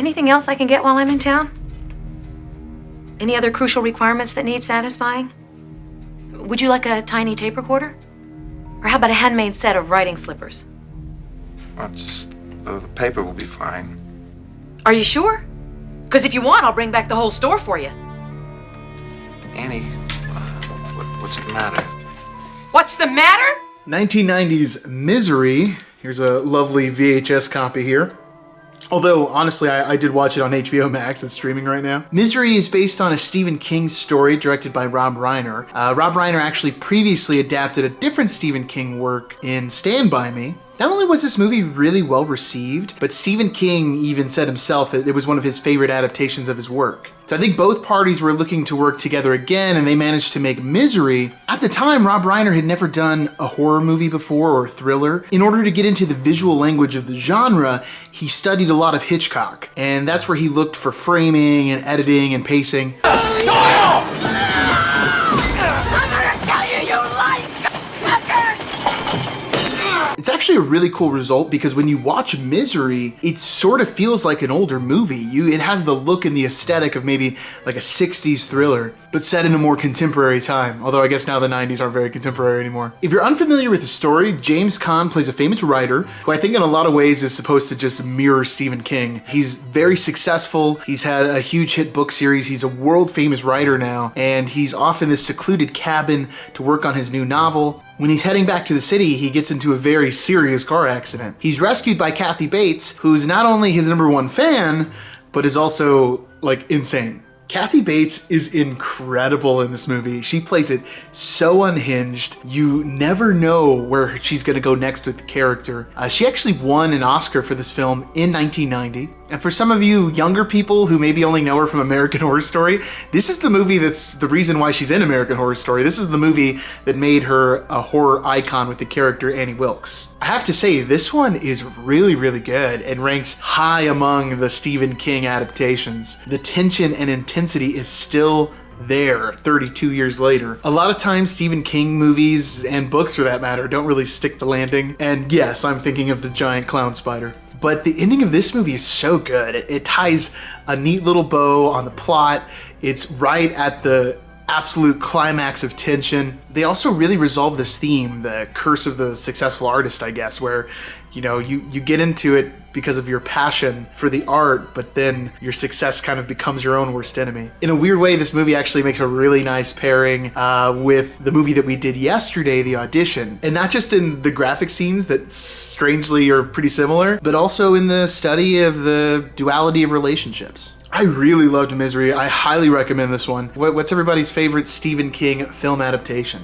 Anything else I can get while I'm in town? Any other crucial requirements that need satisfying? Would you like a tiny tape recorder? Or how about a handmade set of writing slippers? Just the paper will be fine. Are you sure? Because if you want, I'll bring back the whole store for you. Annie, what's the matter? What's the matter? 1990's Misery. Here's a lovely VHS copy here. Although, honestly, I did watch it on HBO Max. It's streaming right now. Misery is based on a Stephen King story directed by Rob Reiner. Rob Reiner actually previously adapted a different Stephen King work in Stand By Me. Not only was this movie really well received, but Stephen King even said himself that it was one of his favorite adaptations of his work. So I think both parties were looking to work together again, and they managed to make Misery. At the time, Rob Reiner had never done a horror movie before or a thriller. In order to get into the visual language of the genre, he studied a lot of Hitchcock, and that's where he looked for framing and editing and pacing. It's actually a really cool result because when you watch Misery, it sort of feels like an older movie. It has the look and the aesthetic of maybe like a 60s thriller, but set in a more contemporary time. Although I guess now the 90s aren't very contemporary anymore. If you're unfamiliar with the story, James Caan plays a famous writer who I think in a lot of ways is supposed to just mirror Stephen King. He's very successful. He's had a huge hit book series. He's a world famous writer now, and he's off in this secluded cabin to work on his new novel. When he's heading back to the city, he gets into a very serious car accident. He's rescued by Kathy Bates, who's not only his #1 fan, but is also, like, insane. Kathy Bates is incredible in this movie. She plays it so unhinged. You never know where she's gonna go next with the character. She actually won an Oscar for this film in 1990. And for some of you younger people who maybe only know her from American Horror Story, this is the movie that's the reason why she's in American Horror Story. This is the movie that made her a horror icon with the character Annie Wilkes. I have to say, this one is really, really good and ranks high among the Stephen King adaptations. The tension and intensity is still there 32 years later. A lot of times Stephen King movies, and books for that matter, don't really stick the landing. And yes, I'm thinking of the giant clown spider. But the ending of this movie is so good. It ties a neat little bow on the plot. It's right at the absolute climax of tension. They also really resolve this theme, the curse of the successful artist, I guess, where you get into it because of your passion for the art, but then your success kind of becomes your own worst enemy. In a weird way, this movie actually makes a really nice pairing with the movie that we did yesterday, The Audition. And not just in the graphic scenes that strangely are pretty similar, but also in the study of the duality of relationships. I really loved Misery. I highly recommend this one. What's everybody's favorite Stephen King film adaptation?